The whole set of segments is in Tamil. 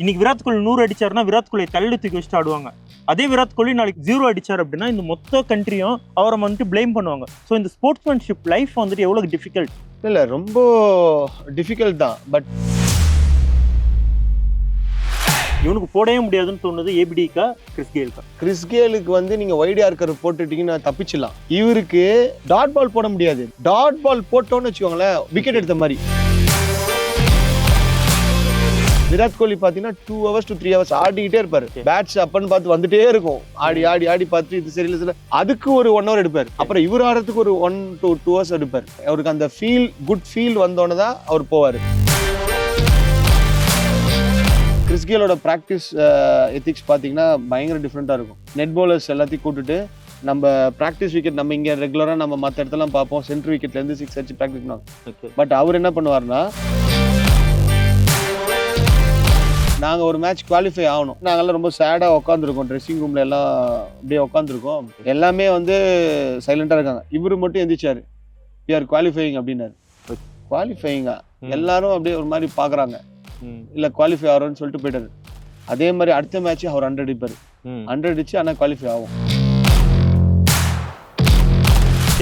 இன்னைக்கு விராட் கோலி 100 அடிச்சாருன்னா விராட் கோலியை தள்ளி தூக்கி வச்சுட்டு ஆடுவாங்க. அதே விராட் கோலி நாளைக்கு 0 அடிச்சார் அப்படின்னா இந்த மொத்த கண்ட்ரியும் அவரை வந்துட்டு பிளேம் பண்ணுவாங்க. ஸோ இந்த ஸ்போர்ட்ஸ்மேன்ஷிப் லைஃப் வந்துட்டு எவ்வளோ டிஃபிகல்ட்? இல்லை ரொம்ப டிஃபிகல்ட் தான். பட் இவனுக்கு போடவே முடியாதுன்னு தோணுது ஏபிடிக்கா கிறிஸ் கெயிலுக்கா? கிறிஸ் கெயிலுக்கு வந்து நீங்கள் வைடியா இருக்கிற போட்டுட்டீங்கன்னா தப்பிச்சிடலாம். இவருக்கு டாட் பால் போட முடியாது. டாட் பால் போட்டோன்னு வச்சுக்கோங்களேன் விக்கெட் எடுத்த மாதிரி. விராட் கோலி பார்த்தீங்கன்னா 2 hours to 3 hours ஆடிக்கிட்டே இருப்பாரு. பேட்ஸ் அப்பன்னு பார்த்து வந்துட்டே இருக்கும். ஆடி ஆடி ஆடி பார்த்து இது சரியில்லை சார், அதுக்கு ஒரு 1 hour எடுப்பார். அப்புறம் இவர் ஆடுறதுக்கு ஒரு 1 to 2 hours எடுப்பார். அவருக்கு அந்த குட் ஃபீல் வந்தோன்னு தான் அவர் போவார். கிறிஸ் கெயிலோட ப்ராக்டிஸ் எத்திக்ஸ் பார்த்தீங்கன்னா பயங்கர டிஃப்ரெண்ட்டாக இருக்கும். நெட் பவுலர்ஸ் எல்லாத்தையும் கூட்டுட்டு நம்ம ப்ராக்டிஸ் விக்கெட் நம்ம இங்கே ரெகுலராக நம்ம மற்ற இடத்துலாம் பார்ப்போம், சென்ட்ரு விக்கெட்லேருந்து 6 அடிச்சு ப்ராக்டிஸ் பண்ணுவாங்க. பட் அவர் என்ன பண்ணுவார்னா, நாங்கள் ஒரு மேட்ச் குவாலிஃபை ஆகணும், நாங்கள்லாம் ரொம்ப சேடாக உட்காந்துருக்கோம், ட்ரெஸ்ஸிங் ரூமில் எல்லாம் அப்படியே உட்காந்துருக்கோம், எல்லாமே வந்து சைலண்டாக இருக்காங்க. இவர் மட்டும் எந்திரிச்சார், வி ஆர் குவாலிஃபையிங் அப்படின்னாரு. குவாலிஃபையிங்கா? எல்லாரும் அப்படியே ஒரு மாதிரி பார்க்குறாங்க. இல்லை குவாலிஃபை ஆகிறோன்னு சொல்லிட்டு போயிட்டாரு. அதே மாதிரி அடுத்த மேட்ச் அவர் 100 அடிப்பார். 100 அடிச்சு ஆனால் குவாலிஃபை ஆகும்.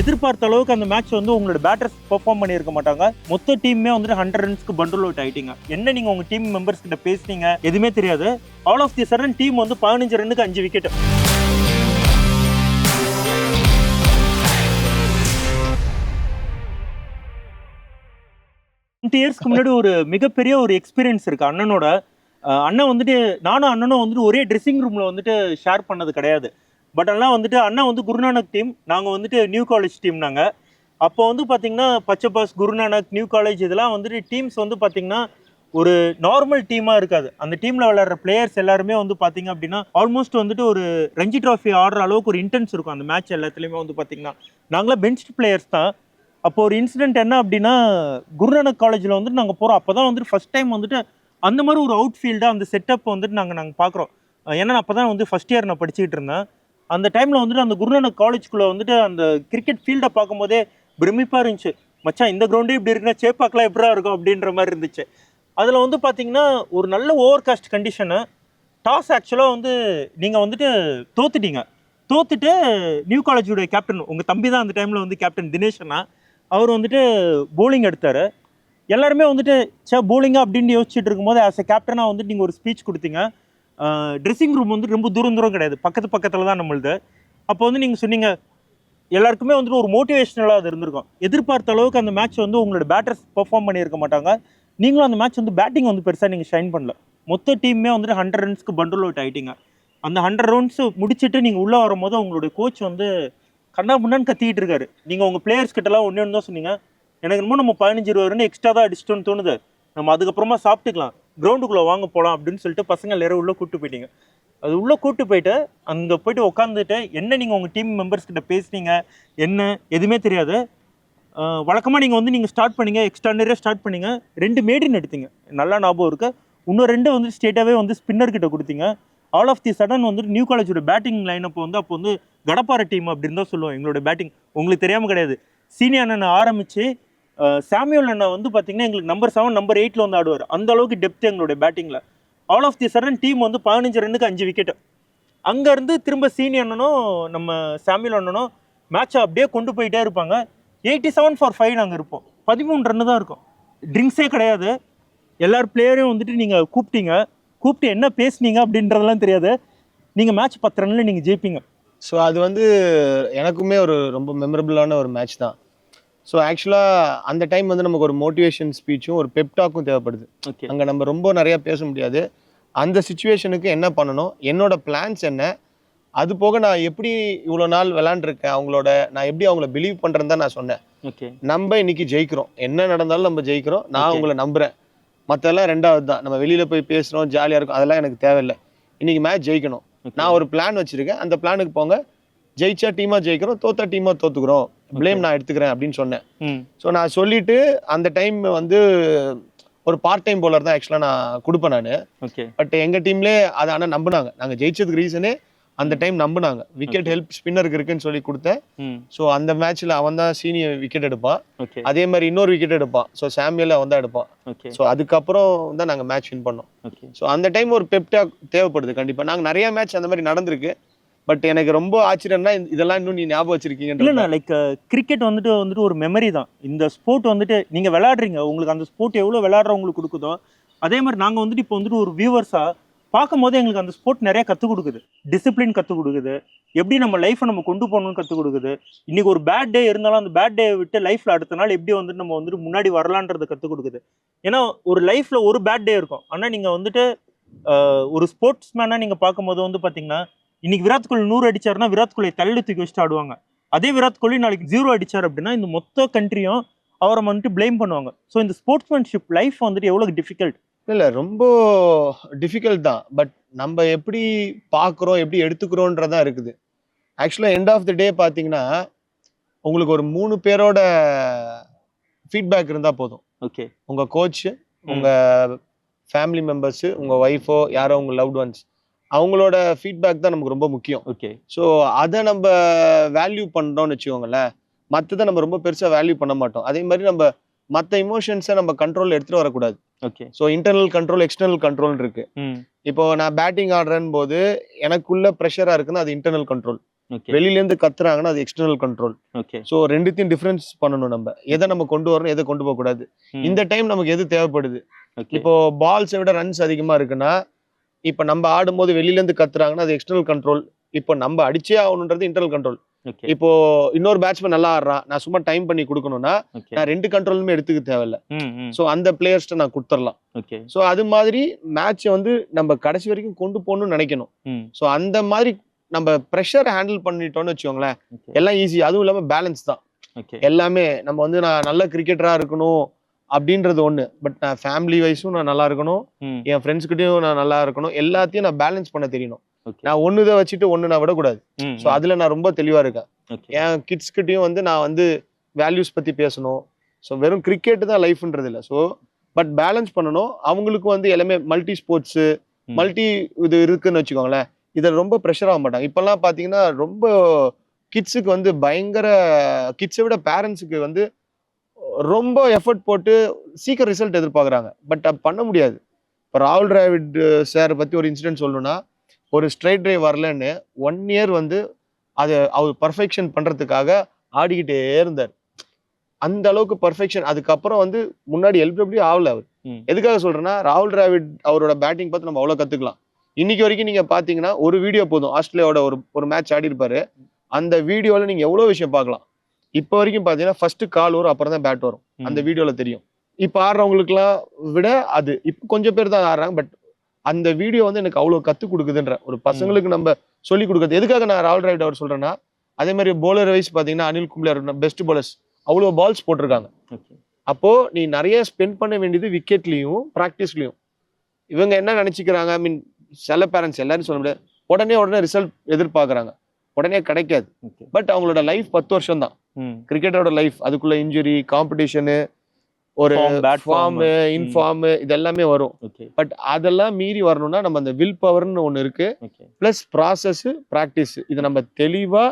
எதிர்பார்த்த அளவுக்கு அந்த மேட்ச் வந்து உங்களோட பேட்டர்ஸ் பெர்ஃபார்ம் பண்ணியிருக்க மாட்டாங்க. மொத்த டீமே வந்துட்டு 100 runsக்கு பண்டில் அவுட் ஆயிட்டீங்க. என்ன நீங்க உங்க டீம் மெம்பர்ஸ் கிட்ட பேசுனீங்க எதுவுமே தெரியாது. All of the sudden team வந்து 15 ரன்னுக்கு 5 விக்கெட். இயர்ஸ்க்கு முன்னாடி ஒரு மிகப்பெரிய ஒரு எக்ஸ்பீரியன்ஸ் இருக்கு அண்ணனோட. அண்ணன் வந்துட்டு நானும் அண்ணனும் வந்துட்டு ஒரே ட்ரெஸ்ஸிங் ரூம்ல வந்துட்டு ஷேர் பண்ணது கிடையாது. பட் எல்லாம் வந்துட்டு அண்ணா வந்து குருநானக் டீம், நாங்கள் வந்துட்டு நியூ காலேஜ் டீம். நாங்கள் அப்போ வந்து பார்த்தீங்கன்னா பச்சைபாஸ், குருநானக், நியூ காலேஜ் இதெல்லாம் வந்துட்டு டீம்ஸ் வந்து பார்த்தீங்கன்னா ஒரு நார்மல் டீமாக இருக்காது. அந்த டீமில் விளையாடுற பிளேயர்ஸ் எல்லாருமே வந்து பார்த்தீங்க அப்படின்னா ஆல்மோஸ்ட் வந்துட்டு ஒரு ரஞ்சி ட்ராஃபி ஆடுற அளவுக்கு ஒரு இன்டென்ஸ் இருக்கும் அந்த மேட்ச் எல்லாத்துலேயுமே வந்து பார்த்தீங்கன்னா. நாங்களாம் பெஞ்ச் பிளேயர்ஸ் தான். அப்போ ஒரு இன்சிடென்ட் என்ன அப்படின்னா, குருநானக் காலேஜில் வந்துட்டு நாங்கள் போகிறோம். அப்போ தான் வந்துட்டு ஃபஸ்ட் டைம் வந்துட்டு அந்த மாதிரி ஒரு அவுட் ஃபீல்டாக அந்த செட்டப் வந்துட்டு நாங்கள் பார்க்குறோம். ஏன்னா அப்போ தான் வந்து ஃபஸ்ட் இயர் நான் படிச்சுக்கிட்டு இருந்தேன். அந்த டைமில் வந்துட்டு அந்த குருநானக் காலேஜ்குள்ளே வந்துட்டு அந்த கிரிக்கெட் ஃபீல்டை பார்க்கும்போதே பிரமிப்பாக இருந்துச்சு. மச்சான் இந்த கிரவுண்டே இப்படி இருக்குன்னா சேப்பாக்கெலாம் எப்படா இருக்கும் அப்படின்ற மாதிரி இருந்துச்சு. அதில் வந்து பார்த்தீங்கன்னா ஒரு நல்ல ஓவர் காஸ்ட் கண்டிஷனு. டாஸ் ஆக்சுவலாக வந்து நீங்கள் வந்துட்டு தோத்துட்டு நியூ காலேஜோடைய கேப்டன் உங்கள் தம்பி தான் அந்த டைமில் வந்து கேப்டன் தினேஷனா, அவர் வந்துட்டு போலிங் எடுத்தார். எல்லாருமே வந்துட்டு போலிங்கா அப்படின்னு யோசிச்சுட்டு இருக்கும்போது ஆஸ் எ கேப்டனாக வந்துட்டு நீங்கள் ஒரு ஸ்பீச் கொடுத்தீங்க. ட்ரெஸ்ஸிங் ரூம் வந்துட்டு ரொம்ப தூரம் கிடையாது, பக்கத்தில் தான் நம்மளுது. அப்போ வந்து நீங்கள் சொன்னீங்க எல்லாருக்குமே வந்துட்டு ஒரு மோட்டிவேஷனலாக அது இருந்திருக்கும். எதிர்பார்த்த அளவுக்கு அந்த மேட்ச் வந்து உங்களோட பேட்டர்ஸ் பெர்ஃபார்ம் பண்ணியிருக்க மாட்டாங்க. நீங்களும் அந்த மேட்ச் வந்து பேட்டிங் வந்து பெருசாக நீங்கள் ஷைன் பண்ணல. மொத்த டீமே வந்துட்டு 100 runsக்கு பண்டில் அவுட் ஆகிட்டீங்க. அந்த 100 runs முடிச்சுட்டு நீங்கள் உள்ளே வரும்போது உங்களுடைய கோச் வந்து கண்ணா முன்னான்னு கத்திக்கிட்டு இருக்காரு. நீங்கள் உங்கள் பிளேயர்ஸ் கிட்டலாம் ஒன்று தான் சொன்னீங்க, எனக்கு என்னமோ நம்ம 15-20 ரன் எக்ஸ்ட்ரா தான் அடிச்சிட்டோன்னு தோணுது, நம்ம அதுக்கப்புறமா சாப்பிட்டுக்கலாம், கிரவுண்டுக்குள்ளே வாங்க போகலாம் அப்படின்னு சொல்லிட்டு பசங்க எல்லாரும் உள்ளே கூப்பிட்டு போயிட்டீங்க. அது உள்ளே கூப்பிட்டு போயிட்டு அங்கே போயிட்டு உட்காந்துட்டு என்ன நீங்கள் உங்கள் டீம் மெம்பர்ஸ் கிட்ட பேசுனீங்க என்ன எதுவுமே தெரியாது. வழக்கமாக நீங்கள் ஸ்டார்ட் பண்ணீங்க, எக்ஸ்ட்ரானரியாக ஸ்டார்ட் பண்ணீங்க, 2 மேடின் எடுத்தீங்க, நல்லா ஞாபகம் இருக்கு. இன்னும் 2 வந்து ஸ்ட்ரெயிட்டாகவே வந்து ஸ்பின்னர் கிட்ட கொடுத்தீங்க. ஆல் ஆஃப் தி சடன் வந்துட்டு நியூ காலேஜோட பேட்டிங் லைனப் வந்து அப்போ வந்து கடப்பாறை டீம் அப்படின்னு தான் சொல்லுவோம். எங்களோட பேட்டிங் உங்களுக்கு தெரியாமல் கிடையாது. சீனியர் அண்ணனை ஆரம்பித்து சாமியூல் அண்ணா வந்து பார்த்தீங்கன்னா எங்களுக்கு நம்பர் 7 நம்பர் 8 வந்து ஆடுவார். அந்த அளவுக்கு டெப்த் எங்களுடைய பேட்டிங்கில். All of the sudden team வந்து 15 ரன்னுக்கு 5 விக்கெட். அங்கேருந்து திரும்ப சீனியர் அண்ணனும் நம்ம சாமியூல் அண்ணனும் மேட்சை அப்படியே கொண்டு போயிட்டே இருப்பாங்க. 87 for 5 நாங்கள் இருப்போம். 13 ரன்னு தான் இருக்கும். ட்ரிங்க்ஸே கிடையாது. எல்லார் பிளேயரையும் வந்துட்டு நீங்கள் கூப்பிட்டு என்ன பேசுனீங்க அப்படின்றதெல்லாம் தெரியாது. நீங்கள் மேட்ச் 10 ரன்னில் நீங்கள் ஜெயிப்பீங்க. ஸோ அது வந்து எனக்குமே ஒரு ரொம்ப மெமரபிளான ஒரு மேட்ச் தான். ஸோ ஆக்சுவலாக அந்த டைம் வந்து நமக்கு ஒரு மோட்டிவேஷன் ஸ்பீச்சும் ஒரு பெப்டாக்கும் தேவைப்படுது. அங்கே நம்ம ரொம்ப நிறையா பேச முடியாது. அந்த சுச்சுவேஷனுக்கு என்ன பண்ணணும், என்னோட பிளான்ஸ் என்ன, அது போக நான் எப்படி இவ்வளோ நாள் விளாண்டுருக்கேன் அவங்களோட, நான் எப்படி அவங்கள பிலீவ் பண்ணுறேன்னு தான் நான் சொன்னேன். நம்ம இன்னைக்கு ஜெயிக்கிறோம், என்ன நடந்தாலும் நம்ம ஜெயிக்கிறோம், நான் உங்களை நம்புகிறேன், மற்றெல்லாம் 2வது தான். நம்ம வெளியில் போய் பேசுகிறோம், ஜாலியாக இருக்கும், அதெல்லாம் எனக்கு தேவையில்லை. இன்னைக்கு மேட்ச் ஜெயிக்கணும், நான் ஒரு பிளான் வச்சுருக்கேன், அந்த பிளானுக்கு போங்க, ஜெயிச்சா டீமாக ஜெயிக்கிறோம், தோத்தா டீமாக தோத்துக்கிறோம், பிளேம் நான் எடுத்துக்கிறேன் அப்படின்னு சொன்னேன். ஸோ நான் சொல்லிட்டு அந்த டைம் வந்து ஒரு பார்ட் டைம் பவுலர் தான் ஆக்சுவலாக நான் கொடுப்பேன் நான். பட் எங்கள் டீம்லேயே அதை ஆனால் நம்பினாங்க. நாங்கள் ஜெயிச்சதுக்கு ரீசனே அந்த டைம் நம்பினாங்க. விக்கெட் ஹெல்ப் ஸ்பின்னருக்கு இருக்குன்னு சொல்லி கொடுத்தேன். ஸோ அந்த மேட்ச்ல அவன் தான் சீனியர் விக்கெட் எடுப்பான். அதே மாதிரி இன்னொரு விக்கெட் எடுப்பான். ஸோ சாமியல் அவன் தான் எடுப்பான். ஸோ அதுக்கப்புறம் தான் நாங்கள் மேட்ச் வின் பண்ணோம். ஸோ அந்த டைம் ஒரு பெப்டாக் தேவைப்படுது கண்டிப்பாக. நாங்கள் நிறைய மேட்ச் அந்த மாதிரி நடந்திருக்கு. பட் எனக்கு ரொம்ப ஆச்சரியம்னா இதெல்லாம் இன்னும் நீ ஞாபகம் வச்சிருக்கீங்க. இல்லைண்ணா, லைக் கிரிக்கெட் வந்துட்டு ஒரு மெமரி தான். இந்த ஸ்போர்ட் வந்துட்டு நீங்க விளையாடுறீங்க, உங்களுக்கு அந்த ஸ்போர்ட் எவ்வளோ விளையாடுறவங்களுக்கு கொடுக்குதோ அதே மாதிரி நாங்கள் வந்துட்டு இப்போ வந்துட்டு ஒரு வியூவர்ஸா பார்க்கும் போது எங்களுக்கு அந்த ஸ்போர்ட் நிறைய கற்றுக் கொடுக்குது. டிசிப்ளின் கற்றுக் கொடுக்குது, எப்படி நம்ம லைஃப்பை நம்ம கொண்டு போகணும்னு கற்றுக் கொடுக்குது. இன்னைக்கு ஒரு பேட் டே இருந்தாலும் அந்த பேட் டே விட்டு லைஃப்ல அடுத்த நாள் எப்படி வந்துட்டு நம்ம வந்துட்டு முன்னாடி வரலான்றது கற்றுக் கொடுக்குது. ஏன்னா ஒரு லைஃப்ல ஒரு பேட் டே இருக்கும், ஆனால் நீங்க வந்துட்டு ஒரு ஸ்போர்ட்ஸ் மேனா நீங்க பார்க்கும்போது வந்து பாத்தீங்கன்னா இன்னைக்கு விராட் கோலி 100 அடிச்சாருன்னா விராட் கோலியை தள்ளி தூக்கி வச்சுட்டு ஆடுவாங்க. அதே விராட் கோலி நாளைக்கு 0 அடிச்சார் அப்படின்னா இந்த மொத்த கண்ட்ரியும் அவரை வந்துட்டு பிளேம் பண்ணுவாங்க. ஸோ இந்த ஸ்போர்ட்ஸ்மேன்ஷிப் லைஃப் வந்துட்டு எவ்வளவு டிஃபிகல்ட். இல்லை ரொம்ப டிஃபிகல்ட் தான். பட் நம்ம எப்படி பார்க்குறோம், எப்படி எடுத்துக்கிறோன்றதான் இருக்குது. ஆக்சுவலாக எண்ட் ஆஃப் த டே பார்த்தீங்கன்னா உங்களுக்கு ஒரு 3 பேரோட ஃபீட்பேக் இருந்தால் போதும். ஓகே, உங்கள் கோச், உங்கள் ஃபேமிலி மெம்பர்ஸு, உங்கள் ஒய்ஃபோ யாரோ உங்கள் லவ்ட் ஒன்ஸ், அவங்களோட ஃபீட்பேக் தான் நமக்கு ரொம்ப முக்கியம். ஓகே, ஸோ அதை நம்ம வேல்யூ பண்ணுறோம்னு வச்சுக்கோங்களேன். மற்றதை நம்ம ரொம்ப பெருசாக வேல்யூ பண்ண மாட்டோம். அதே மாதிரி நம்ம மற்ற இமோஷன்ஸை நம்ம கண்ட்ரோல் எடுத்துகிட்டு வரக்கூடாது. Okay, so internal control, external control இருக்கு. இப்போ நான் பேட்டிங் ஆடுறேன் போது எனக்குள்ள ப்ரெஷராக இருக்குன்னா அது இன்டர்னல் கண்ட்ரோல். வெளியிலேருந்து கத்துறாங்கன்னா அது எக்ஸ்டர்னல் கண்ட்ரோல். ஸோ ரெண்டுத்தையும் டிஃபரன்ஸ் பண்ணணும். நம்ம எதை நம்ம கொண்டு வரணும், எதை கொண்டு போகக்கூடாது. இந்த டைம் நமக்கு எது தேவைப்படுது. இப்போ பால்ஸை விட ரன்ஸ் அதிகமாக இருக்குன்னா இப்போ நம்ம ஆடும்போது வெளியிலேருந்து கத்துறாங்கன்னா அது எக்ஸ்டர்னல் கண்ட்ரோல். இப்போ நம்ம அடிச்சே ஆகணுன்றது இன்டர்னல் கண்ட்ரோல். இப்போ இன்னொரு பேட்ஸ்மேன் நல்லா ஆடுறான், நான் சும்மா டைம் பண்ணி கொடுக்கணும்னா நான் 2 கண்ட்ரோலுமே எடுத்துக்க தேவையில்ல. ஸோ அந்த பிளேயர்ஸ்ட்ட நான் கொடுத்துடலாம். ஸோ அது மாதிரி மேட்சை வந்து நம்ம கடைசி வரைக்கும் கொண்டு போகணும்னு நினைக்கணும். ஸோ அந்த மாதிரி நம்ம ப்ரெஷர் ஹேண்டில் பண்ணிட்டோம்னு வச்சுக்கோங்களேன், எல்லாம் ஈஸி. அதுவும் இல்லாமல் பேலன்ஸ் தான் எல்லாமே. நம்ம வந்து நான் நல்ல கிரிக்கெட்டராக இருக்கணும் அப்படின்றது ஒண்ணு. பட் நான் ஃபேமிலி வைஸும் நான் நல்லா இருக்கணும், என் ஃப்ரெண்ட்ஸ் கிட்டயும் நான் நல்லா இருக்கணும். எல்லாத்தையும் நான் பேலன்ஸ் பண்ண தெரியணும். நான் ஒண்ணுதான் வச்சுட்டு ஒண்ணு நான் விடக்கூடாது. ஸோ அதுல நான் ரொம்ப தெளிவா இருக்கேன். என் கிட்ஸ் கிட்டயும் வந்து நான் வந்து வேல்யூஸ் பத்தி பேசணும். ஸோ வெறும் கிரிக்கெட் தான் லைஃப்ன்றது இல்லை. ஸோ பட் பேலன்ஸ் பண்ணணும். அவங்களுக்கும் வந்து எல்லாமே மல்டி ஸ்போர்ட்ஸ், மல்டி இது இருக்குன்னு வச்சுக்கோங்களேன். இதில் ரொம்ப ப்ரெஷர் ஆக மாட்டாங்க. இப்பெல்லாம் பார்த்தீங்கன்னா ரொம்ப கிட்ஸுக்கு வந்து பயங்கர, கிட்ஸை விட பேரண்ட்ஸுக்கு வந்து ரொம்ப எஃபர்ட் போட்டு சீக்கிரம் ரிசல்ட் எதிர்பார்க்குறாங்க. பட் அது பண்ண முடியாது. இப்போ ராகுல் டிராவிட் சாரை பற்றி ஒரு இன்சிடென்ட் சொல்லணும்னா, ஒரு ஸ்ட்ரைட் டிரைவ் வரலன்னு 1 இயர் வந்து அதை அவர் பர்ஃபெக்ஷன் பண்ணுறதுக்காக ஆடிக்கிட்டே இருந்தார். அந்த அளவுக்கு பர்ஃபெக்ஷன். அதுக்கப்புறம் வந்து முன்னாடி எல்பிடபிள்யூ ஆகல அவர். எதுக்காக சொல்றேன்னா, ராகுல் டிராவிட் அவரோட பேட்டிங் பார்த்து நம்ம அவ்வளோ கற்றுக்கலாம். இன்னைக்கு வரைக்கும் நீங்கள் பார்த்தீங்கன்னா ஒரு வீடியோ போதும். ஆஸ்திரேலியாவோட ஒரு மேட்ச் ஆடி இருப்பாரு. அந்த வீடியோவில் நீங்கள் எவ்வளோ விஷயம் பார்க்கலாம். இப்போ வரைக்கும் பார்த்தீங்கன்னா ஃபர்ஸ்ட் கால் வரும், அப்புறம் தான் பேட் வரும். அந்த வீடியோவில் தெரியும். இப்போ ஆடுறவங்களுக்குலாம் விட அது இப்போ கொஞ்சம் பேர் தான் ஆடுறாங்க. பட் அந்த வீடியோ வந்து எனக்கு அவ்வளோ கற்றுக் கொடுக்குதுன்ற ஒரு பசங்களுக்கு நம்ம சொல்லிக் கொடுக்குறது. எதுக்காக நான் ராகுல் டிராவிட் அவர் சொல்றேன்னா, அதே மாதிரி போலர் வைஸ் பார்த்தீங்கன்னா அனில் கும்ப்ளே பெஸ்ட் போலர்ஸ் அவ்வளோ பால்ஸ் போட்டிருக்காங்க. அப்போ நீ நிறைய ஸ்பெண்ட் பண்ண வேண்டியது விக்கெட்லையும் ப்ராக்டிஸ்லையும். இவங்க என்ன நினைச்சுக்கிறாங்க, ஐ மீன் சில பேரண்ட்ஸ் எல்லாரும் சொல்ல முடியாது, உடனே ரிசல்ட் எதிர்பார்க்குறாங்க. உடனே கிடைக்காது. பட் அவங்களோட லைஃப் 10 வருஷம் தான். கிரிக்கெட்டோட லைஃப், அதுக்குள்ள இன்ஜுரி, காம்படிஷனு, ஒரு ஃபார்ம், இன்ஃபார்ம், இதெல்லாமே வரும். பட் அதெல்லாம் மீறி வரணும்னா நம்ம அந்த வில் பவர்னு ஒன்று இருக்கு, பிளஸ் ப்ராசஸ், ப்ராக்டிஸ். இதை நம்ம தெளிவா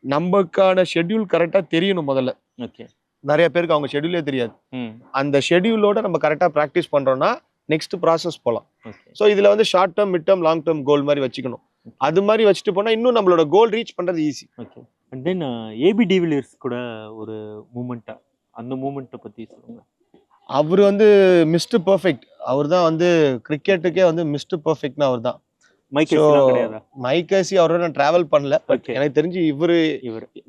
நமக்கான ஷெட்யூல் கரெக்டா தெரியணும் முதல்ல. நிறைய பேருக்கு அவங்க ஷெட்யூலே தெரியாது. அந்த ஷெட்யூலோட நம்ம கரெக்டா ப்ராக்டிஸ் பண்றோம்னா நெக்ஸ்ட் ப்ராசஸ் போகலாம். ஸோ இதுல வந்து short term, mid term, long term goal மாதிரி வச்சுக்கணும். அது மாதிரி வச்சுட்டு போனா இன்னும் நம்மளோட கோல் ரீச் பண்றது easy. And then AB de Villiers கூட ஒரு மூமெண்ட்டா, அந்த மூமெண்ட்டை பத்தி சொல்லுங்க. அவர் வந்து மிஸ்டர் பெர்ஃபெக்ட். அவர் தான் வந்து கிரிக்கெட்டுக்கே வந்து மிஸ்டர் பெர்ஃபெக்ட்னா அவர் தான். மைக்கேசி அவரோட நான் டிராவல் பண்ணல. பட் எனக்கு தெரிஞ்சு இவர்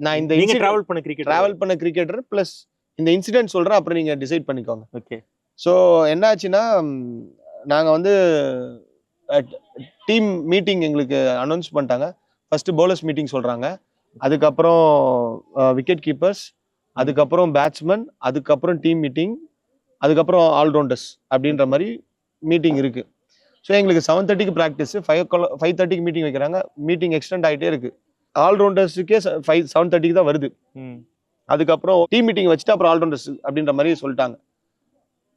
நான் இந்த டிராவல் பண்ண கிரிக்கெட்டர் பிளஸ் இந்த இன்சிடென்ட் சொல்றேன், அப்புறம் நீங்க டிசைட் பண்ணிக்கோங்க. ஓகே. ஸோ என்னாச்சுன்னா, நாங்கள் வந்து டீம் மீட்டிங் எங்களுக்கு அனௌன்ஸ் பண்ணிட்டாங்க. ஃபர்ஸ்ட் பவுலர்ஸ் மீட்டிங் சொல்றாங்க, அதுக்கப்புறம் விக்கெட் கீப்பர்ஸ், அதுக்கப்புறம் பேட்ஸ்மேன், அதுக்கப்புறம் டீம் மீட்டிங், அதுக்கப்புறம் ஆல்ரவுண்டர்ஸ் அப்படின்ற மாதிரி மீட்டிங் இருக்கு. ஸோ எங்களுக்கு 7:30க்கு ப்ராக்டிஸ், 5:30க்கு மீட்டிங் வைக்கிறாங்க. மீட்டிங் எக்ஸ்டெண்ட் ஆகிட்டே இருக்கு. ஆல்ரவுண்டர்ஸுக்கே 7:30க்கு தான் வருது. அதுக்கப்புறம் டீம் மீட்டிங் வச்சுட்டு அப்புறம் ஆல்ரவுண்டர்ஸ் அப்படின்ற மாதிரி சொல்லிட்டாங்க.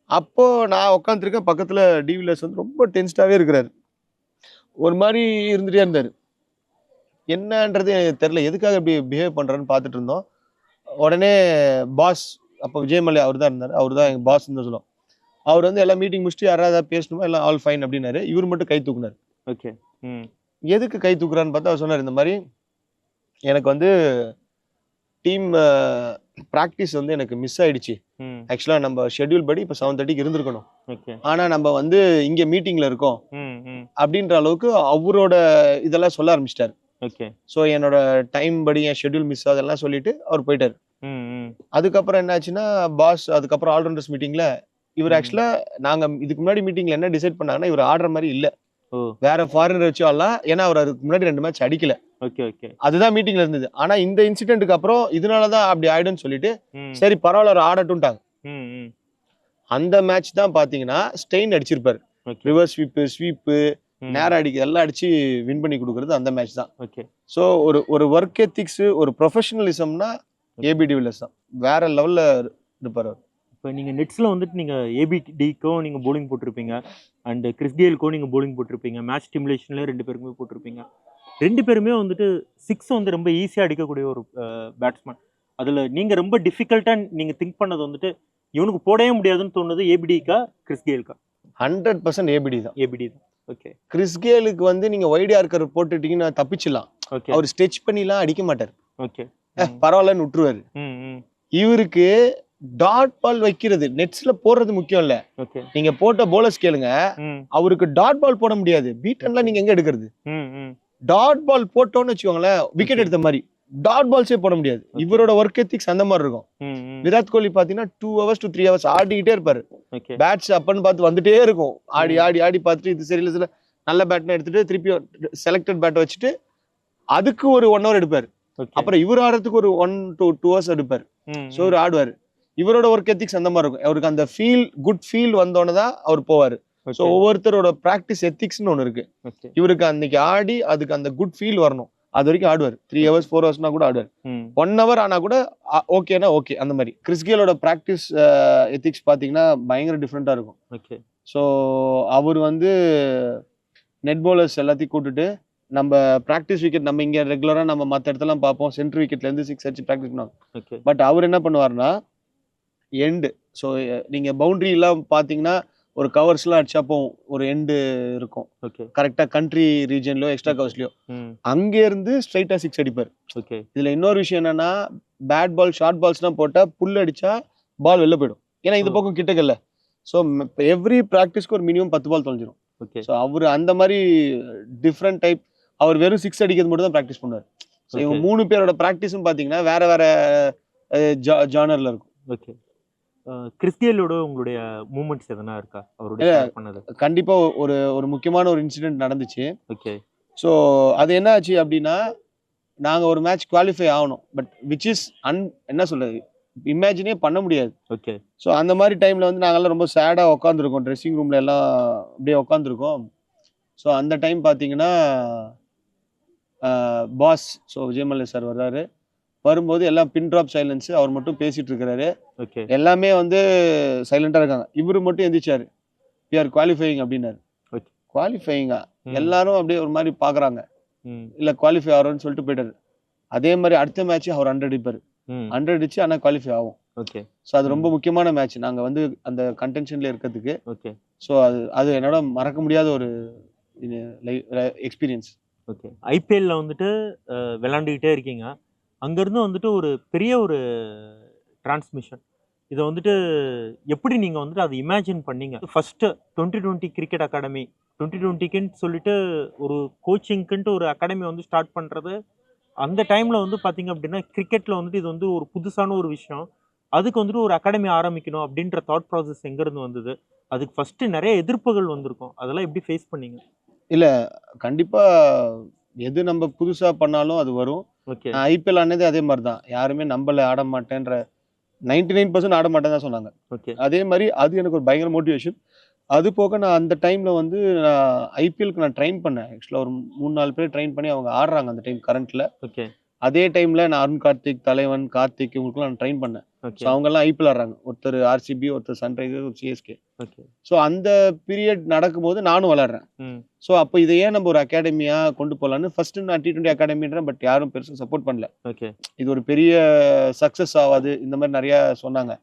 அப்போ நான் உட்காந்துருக்கேன், பக்கத்துல டிவிலியர்ஸ் வந்து ரொம்ப டென்ஸ்டாவே இருக்கிறாரு. ஒரு மாதிரி இருந்துட்டே இருந்தாரு. என்னன்றது எனக்கு தெரியல, எதுக்காக இப்படி பிஹேவ் பண்றான்னு பார்த்துட்டு இருந்தோம். உடனே பாஸ், அப்போ விஜயமலை அவர் தான் இருந்தார், அவர் தான் எங்க பாஸ் சொல்லுவோம். அவர் வந்து எல்லா மீட்டிங் முடிச்சுட்டு யாராவது ஏதாவது பேசணுமா, எல்லாம் ஆல் ஃபைன் அப்படின்னாரு. இவர் மட்டும் கை தூக்குனாரு. ஓகே. எதுக்கு கை தூக்குறான்னு பார்த்தா அவர் சொன்னார், இந்த மாதிரி எனக்கு வந்து டீம் ப்ராக்டிஸ் வந்து எனக்கு மிஸ் ஆயிடுச்சு. ஆக்சுவலா நம்ம ஷெட்யூல் படி இப்போ 7:30க்கு இருந்திருக்கணும். ஆனா நம்ம வந்து இங்க மீட்டிங்ல இருக்கோம் அப்படின்ற அளவுக்கு அவரோட இதெல்லாம் சொல்ல ஆரம்பிச்சிட்டாரு. ஸோ என்னோட டைம் படி என் ஷெட்யூல் மிஸ் அதெல்லாம் சொல்லிட்டு அவர் போயிட்டாரு. அதுக்கப்புறம் என்னாச்சுன்னா பாஸ் அதுக்கப்புறம் ஆல்ரவுண்டர்ஸ் மீட்டிங்ல இவர் ஆக்சுவலா நாங்க இதுக்கு முன்னாடி மீட்டிங்ல என்ன டிசைட் பண்ணாங்கன்னா இவர் ஆடுற மாதிரி இல்ல, வேற ஃபாரினர் வச்சு ஆடலாம். ஏன்னா அவர் அதுக்கு முன்னாடி 2 மேட்ச் அடிக்கல. அதுதான் மீட்டிங்ல இருந்தது. ஆனா இந்த இன்சிடென்ட்க்கு அப்புறம் இதனாலதான் அப்படி ஆயிடும்னு சொல்லிட்டு சரி பரவாயில்ல அவர் ஆடட்டும்ட்டாங்க. அந்த மேட்ச் தான் பாத்தீங்கன்னா ஸ்டெயின் அடிச்சிருப்பாரு. ரிவர்ஸ் ஸ்வீப் நேரா அடிக்க எல்லாம் அடிச்சு வின் பண்ணி கொடுக்கறது அந்த மேட்ச் தான். ஸோ ஒரு ஒர்க் எத்திக்ஸ், ஒரு ப்ரொஃபஷனலிசம்னா ஏபி டிவிலியர்ஸ் தான் வேற லெவல்ல இருப்பாரு. இப்போ நீங்கள் நெட்ஸில் வந்துட்டு நீங்கள் ஏபிடிக்கும் நீங்கள் போலிங் போட்டிருப்பீங்க, அண்ட் கிறிஸ் கெயிலுக்கும் நீங்கள் போலிங் போட்டிருப்பீங்க, மேட்ச் ஸ்டிமுலேஷன்லேயே 2 பேருக்குமே போட்டிருப்பீங்க. 2 பேருமே வந்துட்டு 6 வந்து ரொம்ப ஈஸியாக அடிக்கக்கூடிய ஒரு பேட்ஸ்மேன். அதில் நீங்கள் ரொம்ப டிஃபிகல்ட்டாக நீங்கள் திங்க் பண்ணது வந்துட்டு இவனுக்கு போடவே முடியாதுன்னு தோணுது ஏபிடிக்கா கிறிஸ் கெயிலுக்கா? 100% ஏபிடி தான். ஏபிடி தான். ஓகே. கிறிஸ் கெயிலுக்கு வந்து நீங்க வைடியா இருக்கிற போட்டுட்டீங்கன்னா தப்பிச்சிடலாம். அவர் ஸ்டெச் பண்ணிலாம் அடிக்க மாட்டார். ஓகே, பரவாயில்லன்னு விட்டுருவாரு. இவருக்கு டாட் பால் வைக்கிறது, நெட்ஸ்ல போடுறது முக்கியம் இல்ல. நீங்க போட்ட போலர்ஸ் கேளுங்க, அவருக்கு டாட் பால் போட முடியாது. பீட்டன்லாம் நீங்க எங்க எடுக்கிறது? டாட் பால் போட்டோன்னு வச்சுக்கோங்களேன், விக்கெட் எடுத்த மாதிரி. டாட் பால்ஸே போட முடியாது. இவரோட ஒர்க் எத்திக்ஸ் அந்த மாதிரி இருக்கும். விராட் கோலி பாத்தீங்கன்னா 2 hours to 3 hours ஆடிக்கிட்டே இருப்பாரு. பேட்ஸ் அப்பன்னு பார்த்து வந்துட்டே இருக்கும். ஆடி ஆடி ஆடி பார்த்துட்டு இது சரியில்லை சில நல்ல பேட்னா எடுத்துட்டு திருப்பி செலக்டட் பேட் வச்சுட்டு அதுக்கு ஒரு 1 hour எடுப்பாரு. அப்புறம் இவர் ஆடுறதுக்கு ஒரு 1 to 2 hours எடுப்பாரு. ஸோ இவர் ஆடுவாரு. இவரோட ஒர்க் எத்திக்ஸ் அந்த மாதிரி இருக்கும். அவருக்கு அந்த குட் ஃபீல் வந்தோன்னு தான் அவர் போவாரு. ஸோ ஒவ்வொருத்தரோட ப்ராக்டிஸ் எத்திக்ஸ்னு ஒன்று இருக்கு. இவருக்கு அன்னைக்கு ஆடி அதுக்கு அந்த குட் ஃபீல் வரணும், அது வரைக்கும் ஆடுவார். 3 hours 4 hours கூட ஆடுவார். 1 hour ஆனா கூட ஓகேனா ஓகே அந்த மாதிரி. கிறிஸ் கெயிலோட ப்ராக்டிஸ் எத்திக்ஸ் பாத்தீங்கன்னா பயங்கர டிஃப்ரெண்டா இருக்கும். ஸோ அவர் வந்து நெட் பவுலர்ஸ் எல்லாத்தையும் கூட்டுட்டு நம்ம ப்ராக்டிஸ் விக்கெட், நம்ம இங்க ரெகுலரா நம்ம மற்ற இடத்துல பார்ப்போம் சென்டர் விக்கெட்ல இருந்து 6 அடிச்சு ப்ராக்டிஸ் பண்ணுவாங்க. பட் அவர் என்ன பண்ணுவாருன்னா எண்டு, ஸோ நீங்க பவுண்டரி எல்லாம் பாத்தீங்கன்னா ஒரு கவர்ஸ்லாம் அடிச்சாப்போ ஒரு எண்டு இருக்கும் கரெக்டா, கண்ட்ரி ரீஜன்லயோ எக்ஸ்ட்ரா கவர்ஸ்லயோ அங்க இருந்து ஸ்ட்ரைட்டா 6 அடிப்பார். இதுல இன்னொரு விஷயம் என்னன்னா பேட் பால் ஷார்ட் பால்ஸ்லாம் போட்டா புல் அடிச்சா பால் வெளில போயிடும். ஏன்னா இந்த பக்கம் கிட்டக்கல்ல. ஸோ எவ்ரி ப்ராக்டிஸ்க்கு ஒரு மினிமம் 10 பால் தொலைஞ்சிரும். ஸோ அவர் அந்த மாதிரி டிஃப்ரெண்ட் டைப். அவர் வெறும் 6 அடிக்கிறது மட்டும் தான் ப்ராக்டிஸ் பண்ணுவார். ஸோ இவங்க 3 பேரோட ப்ராக்டிஸும் பாத்தீங்கன்னா வேற வேற ஜானர்ல இருக்கும். ஓகே. கிறிஸ் கெயிலோட உங்களுடைய மூமெண்ட்ஸ் எதனா இருக்கா அவருடைய பண்ணது? கண்டிப்பா ஒரு முக்கியமான ஒரு இன்சிடென்ட் நடந்துச்சு. ஓகே. ஸோ அது என்ன ஆச்சு அப்படின்னா, நாங்க ஒரு மேட்ச் குவாலிஃபை ஆகணும். பட் விச் இஸ் என்ன சொல்றது, இமேஜினே பண்ண முடியாது. ஓகே. ஸோ அந்த மாதிரி டைம்ல வந்து நாங்கெல்லாம் ரொம்ப சேடா உட்காந்துருக்கோம், ட்ரெஸ்ஸிங் ரூம்ல எல்லாம் அப்படியே உட்காந்துருக்கோம். ஸோ அந்த டைம் பார்த்தீங்கன்னா பாஸ், ஸோ விஜயமல்ல சார் வர்றாரு. வரும்போது எல்லாம் பின் ட்ராப் சைலன்ஸ், அவர் மட்டும் பேசிட்டு இருக்கிறாரு. எல்லாமே வந்து சைலண்டா இருக்காங்க. இவரு மட்டும் எந்திரிச்சாரு, வி ஆர் குவாலிஃபைங் அப்படின்னாரு. குவாலிஃபைங்கா? எல்லாரும் அப்படியே ஒரு மாதிரி பாக்குறாங்க. இல்ல குவாலிஃபை ஆகிறோம்னு சொல்லிட்டு போயிட்டாரு. அதே மாதிரி அடுத்த மேட்ச் அவர் 100 அடிப்பாரு. 100 அடிச்சு ஆனா குவாலிஃபை ஆகும். ஸோ அது ரொம்ப முக்கியமான மேட்ச் நாங்க வந்து அந்த கண்டென்ஷன்ல இருக்கிறதுக்கு. ஸோ அது என்னோட மறக்க முடியாத ஒரு எக்ஸ்பீரியன்ஸ். ஓகே. ஐபிஎல்ல வந்துட்டு விளையாண்டுக்கிட்டே இருக்கீங்க. அங்கேருந்து வந்துட்டு ஒரு பெரிய ஒரு டிரான்ஸ்மிஷன், இதை வந்துட்டு எப்படி நீங்கள் வந்துட்டு அதை இமேஜின் பண்ணீங்க? ஃபஸ்ட்டு 2020 கிரிக்கெட் அகாடமி, 2020க்குன்னு சொல்லிட்டு ஒரு கோச்சிங்க்குன்ட்டு ஒரு அகாடமி வந்து ஸ்டார்ட் பண்ணுறது, அந்த டைமில் வந்து பார்த்தீங்க அப்படின்னா கிரிக்கெட்டில் வந்துட்டு இது வந்து ஒரு புதுசான ஒரு விஷயம். அதுக்கு வந்துட்டு ஒரு அகாடமி ஆரம்பிக்கணும் அப்படின்ற தாட் ப்ராசஸ் எங்கேருந்து வந்தது? அதுக்கு ஃபஸ்ட்டு நிறைய எதிர்ப்புகள் வந்திருக்கும், அதெல்லாம் எப்படி ஃபேஸ் பண்ணீங்க? இல்லை, கண்டிப்பாக எது நம்ம புதுசாக பண்ணாலும் அது வரும். ஐபிஎல் ஆனது அதே மாதிரி தான். யாருமே நம்பல, ஆட மாட்டேன்ற 99% ஆட மாட்டேன்னு தான் சொன்னாங்க. அதே மாதிரி அது எனக்கு ஒரு பயங்கர மோட்டிவேஷன். அது போக நான் அந்த டைம்ல வந்து ஐபிஎல்க்கு நான் ட்ரெயின் பண்ணேன். ஆக்சுவலாக ஒரு 3-4 பேர் ட்ரெயின் பண்ணி அவங்க ஆடுறாங்க அந்த டைம் கரண்ட்ல. அதே டைம்ல நான் அருண் கார்த்திக், தலைவன், கார்த்திக் இவங்களுக்குலாம் நான் ட்ரெயின் பண்ணேன். ஸோ அவங்கெல்லாம் ஐபிஎல் ஆடுறாங்க, ஒருத்தர் ஆர்சிபி, ஒருத்தர் சன்ரைசர்ஸ், ஒரு சிஎஸ்கே. ஸோ அந்த பீரியட் நடக்கும்போது நானும் விளாட்றேன். ஸோ அப்போ இதை ஏன் நம்ம ஒரு அகாடமியா கொண்டு போகலான்னு ஃபர்ஸ்ட் நான் T20 அகாடமின்றேன், பட் யாரும் பெருசாக சப்போர்ட் பண்ணல. இது ஒரு பெரிய சக்ஸஸ் ஆகாது இந்த மாதிரி நிறைய சொன்னாங்க.